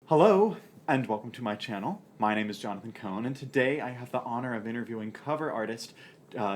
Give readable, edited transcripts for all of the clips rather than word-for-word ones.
Hello, and welcome to my channel. My name is Jonathan Cohn, and today I have the honor of interviewing cover artist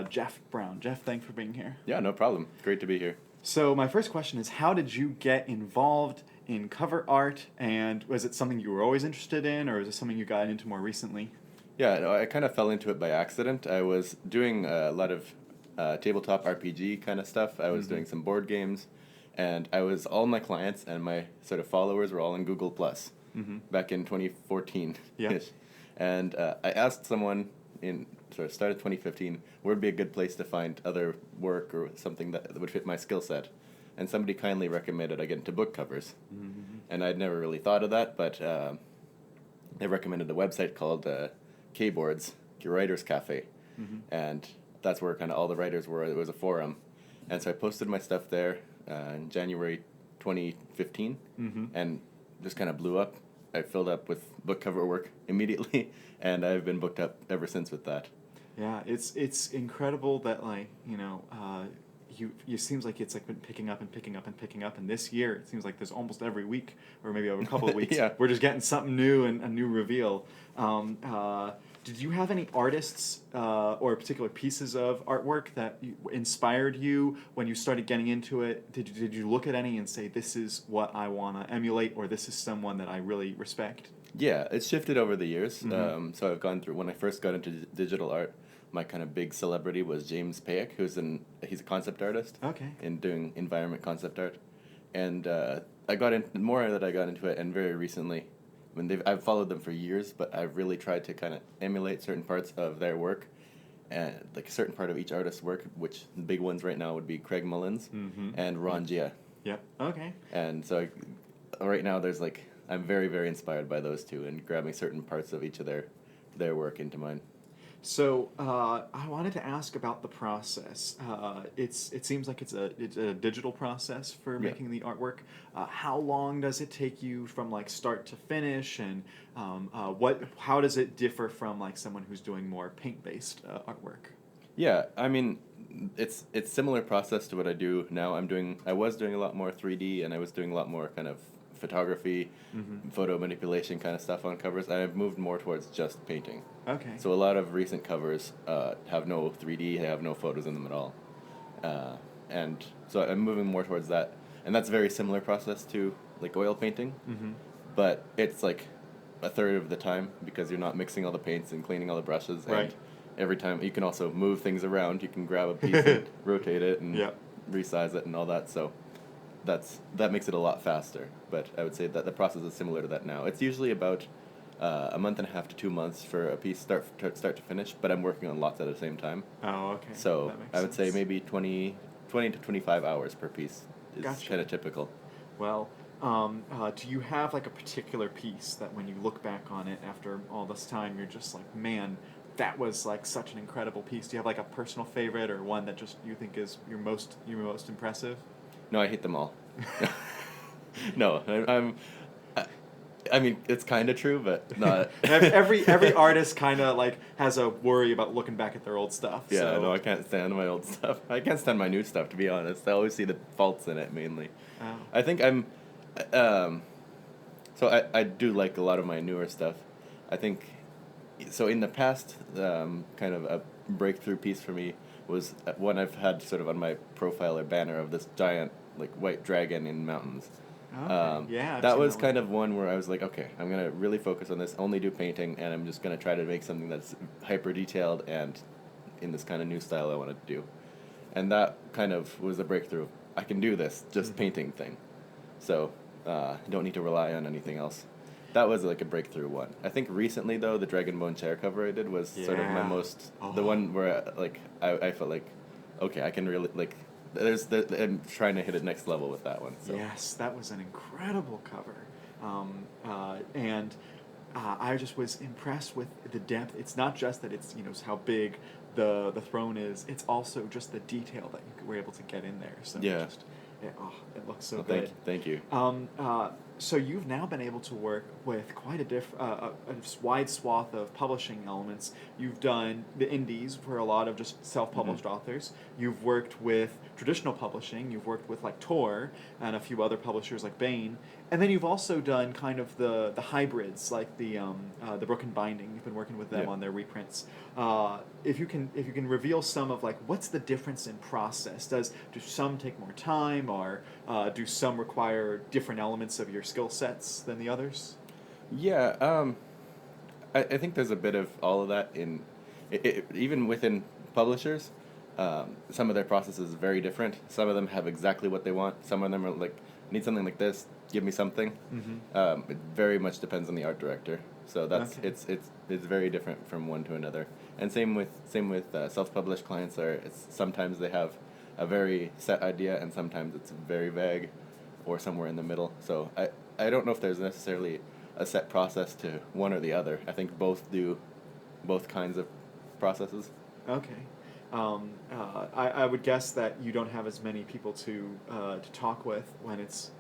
Jeff Brown. Jeff, thanks for being here. Yeah, no problem. Great to be here. So my first question is, how did you get involved in cover art, and was it something you were always interested in, or is it something you got into more recently? Yeah, no, I kind of fell into it by accident. I was doing a lot of tabletop RPG kind of stuff. I was doing some board games, and all my clients and my sort of followers were all in Google Plus back in 2014. Yeah. And I asked someone in sort of start of 2015 where would be a good place to find other work or something that would fit my skill set. And somebody kindly recommended I get into book covers. And I'd never really thought of that, but they recommended a website called Kboards, Your Writers Cafe. And that's where kind of all the writers were. It was a forum. And so I posted my stuff there in January 2015 and just kind of blew up. I filled up with book cover work immediately, and I've been booked up ever since with that. Yeah, it's incredible that you seems like it's like been picking up and picking up and picking up, and this year it seems like there's almost every week or maybe over a couple of weeks Yeah. we're just getting something new and a new reveal. Did you have any artists or particular pieces of artwork that inspired you when you started getting into it? Did you look at any and say, this is what I want to emulate, or this is someone that I really respect? Yeah, it's shifted over the years. So I've gone through, when I first got into digital art, my kind of big celebrity was James Payek, he's a concept artist. Okay. In doing environment concept art. And I got into it, and very recently, I've followed them for years, but I've really tried to kind of emulate certain parts of their work, and like a certain part of each artist's work, which the big ones right now would be Craig Mullins and Ron Gia. Yep. Okay. And so right now I'm very, very inspired by those two and grabbing certain parts of each of their work into mine. So I wanted to ask about the process. It seems like it's a digital process for making the artwork. How long does it take you from like start to finish, and how does it differ from like someone who's doing more paint-based artwork? Yeah, I mean, it's similar process to what I do now. I was doing a lot more 3D, and I was doing a lot more kind of photography, photo manipulation kind of stuff on covers. I've moved more towards just painting. Okay. So a lot of recent covers have no 3D, they have no photos in them at all. And so I'm moving more towards that. And that's a very similar process to like oil painting, but it's like a third of the time because you're not mixing all the paints and cleaning all the brushes. Right. And every time you can also move things around. You can grab a piece and rotate it and resize it and all that. So that makes it a lot faster, but I would say that the process is similar to that now. It's usually about a month and a half to 2 months for a piece start to finish, but I'm working on lots at the same time. Oh, okay. So That makes I would say sense. maybe 20 to 25 hours per piece is Gotcha. kind of typical. Well, do you have like a particular piece that when you look back on it after all this time, you're just like, man, that was like such an incredible piece? Do you have like a personal favorite or one that just you think is your most impressive? No, I hate them all. No, I mean, it's kind of true, but not. every artist kind of like has a worry about looking back at their old stuff. Yeah, so. no, I can't stand my old stuff. I can't stand my new stuff, to be honest. I always see the faults in it, mainly. Oh. I think so I do like a lot of my newer stuff. I think, so in the past, kind of a breakthrough piece for me was one I've had sort of on my profile or banner of this giant, like, white dragon in mountains. Okay. Yeah, I've that seen was that kind of one where I was like, okay, I'm going to really focus on this, only do painting, and I'm just going to try to make something that's hyper detailed and in this kind of new style I wanted to do. And that kind of was a breakthrough. I can do this, just painting thing. So, don't need to rely on anything else. That was like a breakthrough one. I think recently, though, the Dragon Bone chair cover I did was sort of my most, the one where I felt like, okay, I can really, like, I'm trying to hit it next level with that one. So. Yes, that was an incredible cover. And I just was impressed with the depth. It's not just that it's, how big the throne is, it's also just the detail that you were able to get in there. So Yeah. it looks so Well, good. Thank you. So you've now been able to work with quite a wide swath of publishing elements. You've done the indies for a lot of just self-published authors. You've worked with traditional publishing. You've worked with like Tor and a few other publishers like Bain. And then you've also done kind of the hybrids, like the Brook and Binding. You've been working with them on their reprints. If you can reveal some of like what's the difference in process? Do some take more time, or do some require different elements of your skill sets than the others? Yeah, I think there's a bit of all of that in even within publishers. Some of their processes is very different. Some of them have exactly what they want. Some of them are like, need something like this, give me something. It very much depends on the art director. So that's it's very different from one to another. And same with self-published clients. It's sometimes they have a very set idea, and sometimes it's very vague, or somewhere in the middle. So I don't know if there's necessarily a set process to one or the other. I think both do both kinds of processes. Okay. I would guess that you don't have as many people to talk with when it's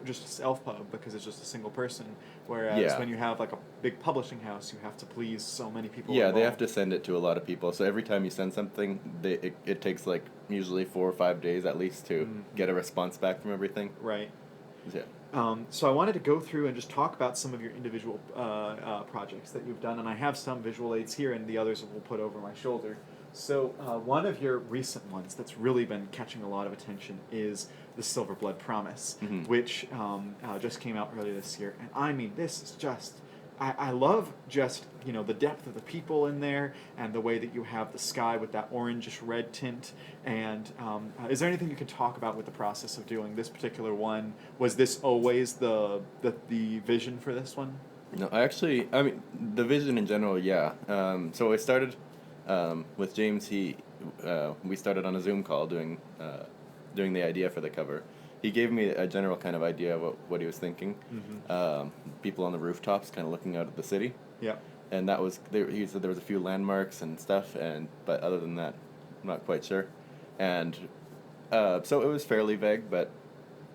just a self pub, because it's just a single person. Whereas when you have like a big publishing house, you have to please so many people. Yeah, involved. they have to send it to a lot of people. So every time you send something, it takes like usually 4 or 5 days at least to get a response back from everything. Right. Yeah. So I wanted to go through and just talk about some of your individual projects that you've done, and I have some visual aids here, and the others we'll put over my shoulder. So one of your recent ones that's really been catching a lot of attention is the Silver Blood Promise, which just came out earlier this year. And I mean, this is just, I love just, the depth of the people in there, and the way that you have the sky with that orangish red tint. And is there anything you can talk about with the process of doing this particular one? Was this always the vision for this one? No, I mean, the vision in general, yeah. So I started with James. We started on a Zoom call doing the idea for the cover. He gave me a general kind of idea of what he was thinking. People on the rooftops kind of looking out at the city. Yeah. And that was, he said there was a few landmarks and stuff, but other than that, I'm not quite sure. And so it was fairly vague, but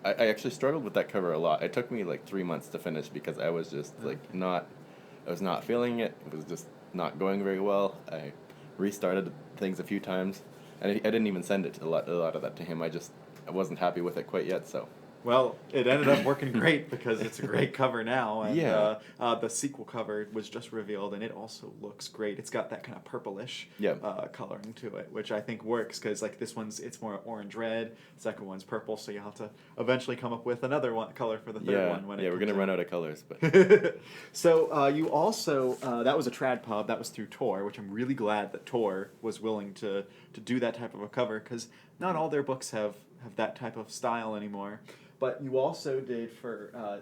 I actually struggled with that cover a lot. It took me like 3 months to finish, because I was just I was not feeling it. It was just not going very well. I restarted things a few times, and I didn't even send it a lot of that to him. I wasn't happy with it quite yet, so. Well, it ended up working great, because it's a great cover now, and the sequel cover was just revealed, and it also looks great. It's got that kind of purplish coloring to it, which I think works, because like this one's, it's more orange-red, second one's purple, so you'll have to eventually come up with another color for the third one. When we're going to run out of colors. But So you also, that was a trad pub, that was through Tor, which I'm really glad that Tor was willing to do that type of a cover, because not all their books have that type of style anymore. But you also did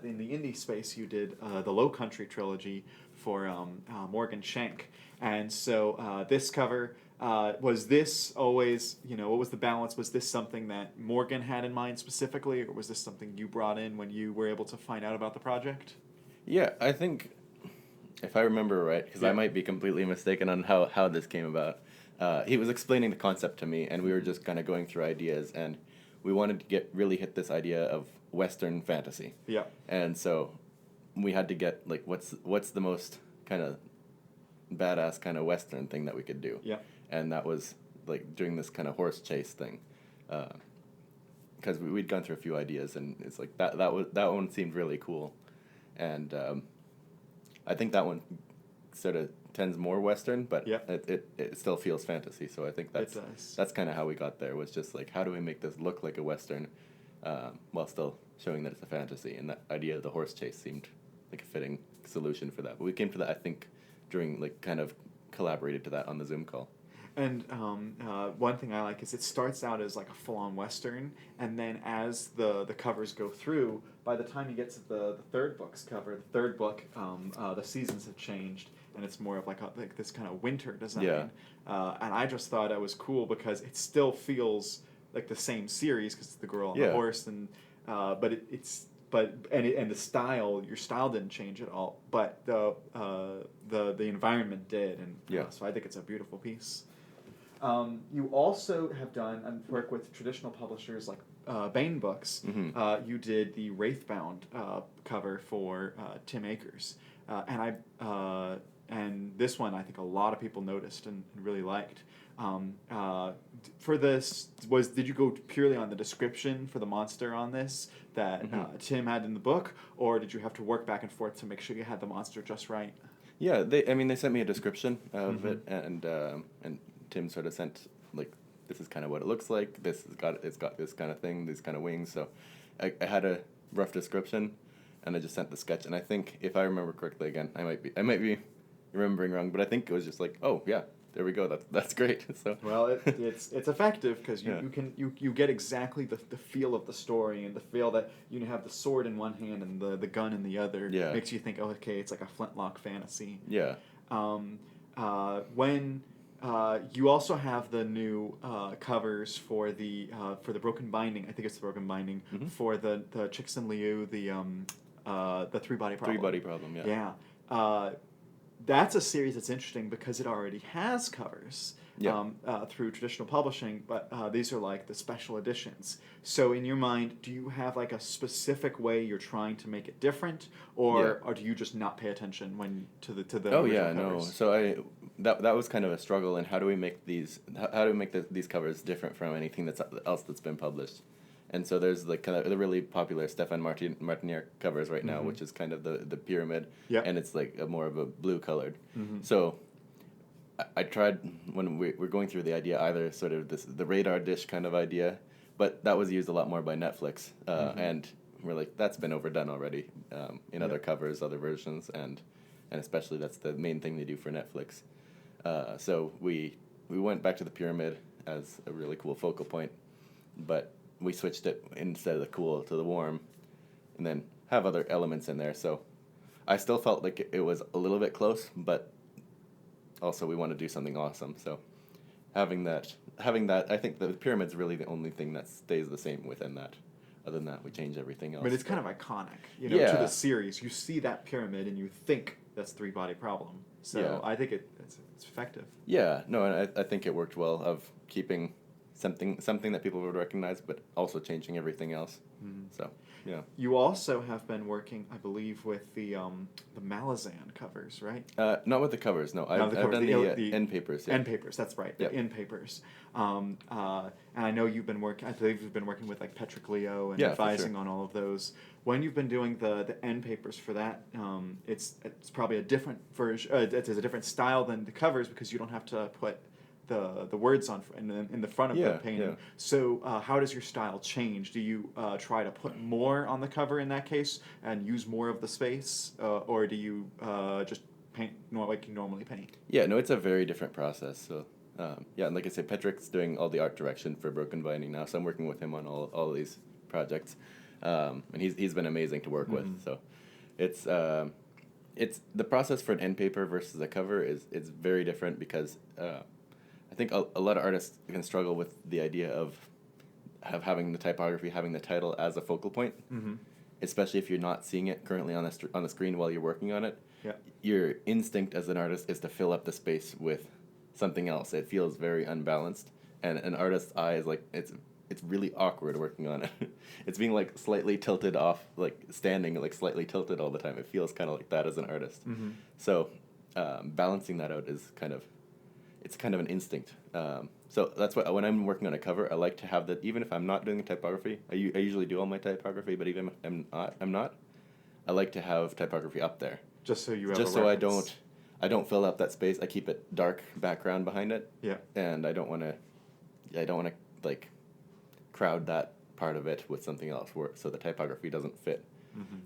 in the indie space, you did the Low Country Trilogy for Morgan Shank. And so this cover, was this always, what was the balance? Was this something that Morgan had in mind specifically, or was this something you brought in when you were able to find out about the project? Yeah, I think, if I remember right, because I might be completely mistaken on how this came about, he was explaining the concept to me, and we were just kind of going through ideas, and we wanted to really hit this idea of Western fantasy. Yeah. And so we had to get, like, what's the most kind of badass kind of Western thing that we could do. Yeah. And that was, like, doing this kind of horse chase thing. Because we'd gone through a few ideas, and it's like, that one seemed really cool. And I think that one sort of tends more Western, but it still feels fantasy. So I think that's kind of how we got there, was just like, how do we make this look like a Western while still showing that it's a fantasy? And that idea of the horse chase seemed like a fitting solution for that. But we came to that, I think, during, like, kind of collaborated to that on the Zoom call. And one thing I like is it starts out as like a full-on Western, and then as the covers go through, by the time you get to the third book's cover, the third book, the seasons have changed, and it's more of like this kind of winter design. Yeah. And I just thought it was cool, because it still feels like the same series, because it's the girl on the horse, and but the style, your style didn't change at all, but the environment did, and so I think it's a beautiful piece. You also have done work with traditional publishers like Bane books, Mm-hmm. you did the Wraith Bound cover for Tim Akers, and this one I think a lot of people noticed and really liked. For this, did you go purely on the description for the monster on this that Tim had in the book, or did you have to work back and forth to make sure you had the monster just right? Yeah, they sent me a description of it, and Tim sort of sent like, this is kind of what it looks like. It's got this kind of thing, these kind of wings. So I had a rough description, and I just sent the sketch. And I think if I remember correctly, again, I might be remembering wrong, but I think it was just like, oh yeah, there we go. That's great. So Well, it's effective because Yeah. you get exactly the feel of the story, and the feel that you have the sword in one hand and the gun in the other. Yeah. Makes you think, oh, okay, it's like a flintlock fantasy. yeah, When you also have the new covers for the Broken Binding. I think it's the Broken Binding for the Chixin Liu, the three body problem. 3 body problem. Yeah. Yeah. That's a series that's interesting because it already has covers Yeah. through traditional publishing, but these are like the special editions. So in your mind, do you have like a specific way you're trying to make it different, or do you just not pay attention when to the Oh original yeah, no. covers? So that was kind of a struggle. And how do we make these these covers different from anything that's been published? And so there's like kind of the really popular Stefan Martinier covers right now, which is kind of the pyramid, and it's like more of a blue colored. So I tried when we're going through the idea, either sort of the radar dish kind of idea, but that was used a lot more by Netflix, and we're like, that's been overdone already in other covers, other versions, and especially that's the main thing they do for Netflix. So we went back to the pyramid as a really cool focal point, but we switched it instead of the cool to the warm, and then have other elements in there. So I still felt like it was a little bit close, but also we want to do something awesome. So having that, I think the pyramid's really the only thing that stays the same within that. Other than that, we change everything else. But it's kind of iconic, to the series. You see that pyramid and you think that's Three Body Problem. So I think it's effective. Yeah, no, and I think it worked well of keeping something that people would recognize, but also changing everything else. So yeah. You also have been working, I believe, with the Malazan covers, right? Not with the covers, no. I've done the end papers. Yeah. End papers, that's right. The end papers. And I know you've been working. I believe you've been working with like Patrick Leo and advising on all of those. When you've been doing the end papers for that, it's probably a different version. It's a different style than the covers because you don't have to put the words on in the front of the painting. Yeah. So how does your style change? Do you try to put more on the cover in that case and use more of the space, or do you just paint like you normally paint? Yeah, no, it's a very different process. So and like I said, Patrick's doing all the art direction for Broken Binding now, so I'm working with him on all these projects, and he's been amazing to work with. So it's the process for an end paper versus a cover is very different because I think a lot of artists can struggle with the idea of having the typography, having the title as a focal point, especially if you're not seeing it currently on the screen while you're working on it. Yeah. Your instinct as an artist is to fill up the space with something else. It feels very unbalanced, and an artist's eye is like it's really awkward working on it. It's being like slightly tilted off, like standing like slightly tilted all the time. It feels kind of like that as an artist. So balancing that out is kind of an instinct. So that's why when I'm working on a cover, I like to have that. Even if I'm not doing the typography, I usually do all my typography. But even if I'm not, I like to have typography up there. Just so you have just a so reference. I don't fill up that space. I keep it dark background behind it. Yeah. And I don't want to like crowd that part of it with something else, so the typography doesn't fit.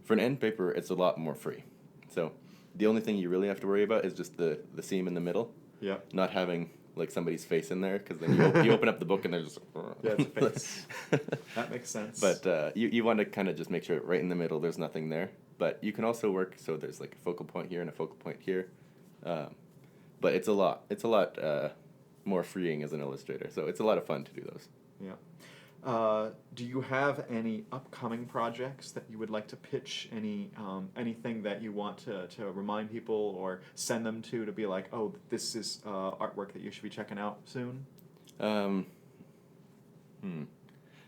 For an end paper, it's a lot more free. So the only thing you really have to worry about is just the seam in the middle. Yeah. Not having like somebody's face in there, because then you open up the book and there's just it's a face. That makes sense. But you want to kind of just make sure right in the middle there's nothing there. But you can also work so there's like a focal point here and a focal point here. But it's a lot more freeing as an illustrator. So it's a lot of fun to do those. Yeah. Do you have any upcoming projects that you would like to pitch? Anything that you want to remind people or send them to be like, oh, this is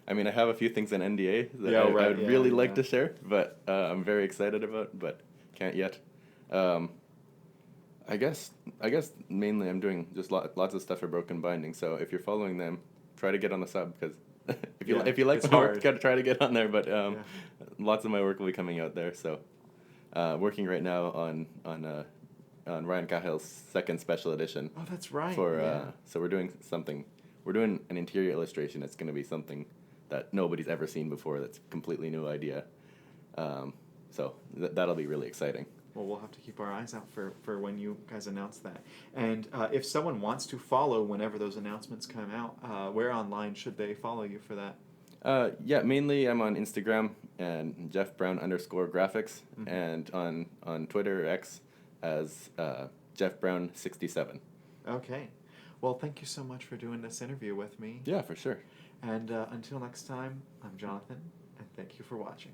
I mean, I have a few things in NDA that Yeah, I right, would yeah, really like yeah. to share, but I'm very excited about, but can't yet. I guess mainly I'm doing just lots of stuff for Broken Binding. So if you're following them, try to get on the sub because Yeah, if you like it's my work, hard. gotta try to get on there. But Yeah. lots of my work will be coming out there. So working right now on Ryan Cahill's second special edition. Oh, that's right. For yeah. So we're doing something. We're doing an interior illustration. It's going to be something that nobody's ever seen before. That's a completely new idea. So that'll be really exciting. Well, we'll have to keep our eyes out for when you guys announce that. And if someone wants to follow whenever those announcements come out, where online should they follow you for that? Yeah, mainly I'm on Instagram and Jeff Brown _graphics, Mhm. and on Twitter or X as Jeff Brown 67. Okay. Well, thank you so much for doing this interview with me. Yeah, for sure. And until next time, I'm Jonathan, and thank you for watching.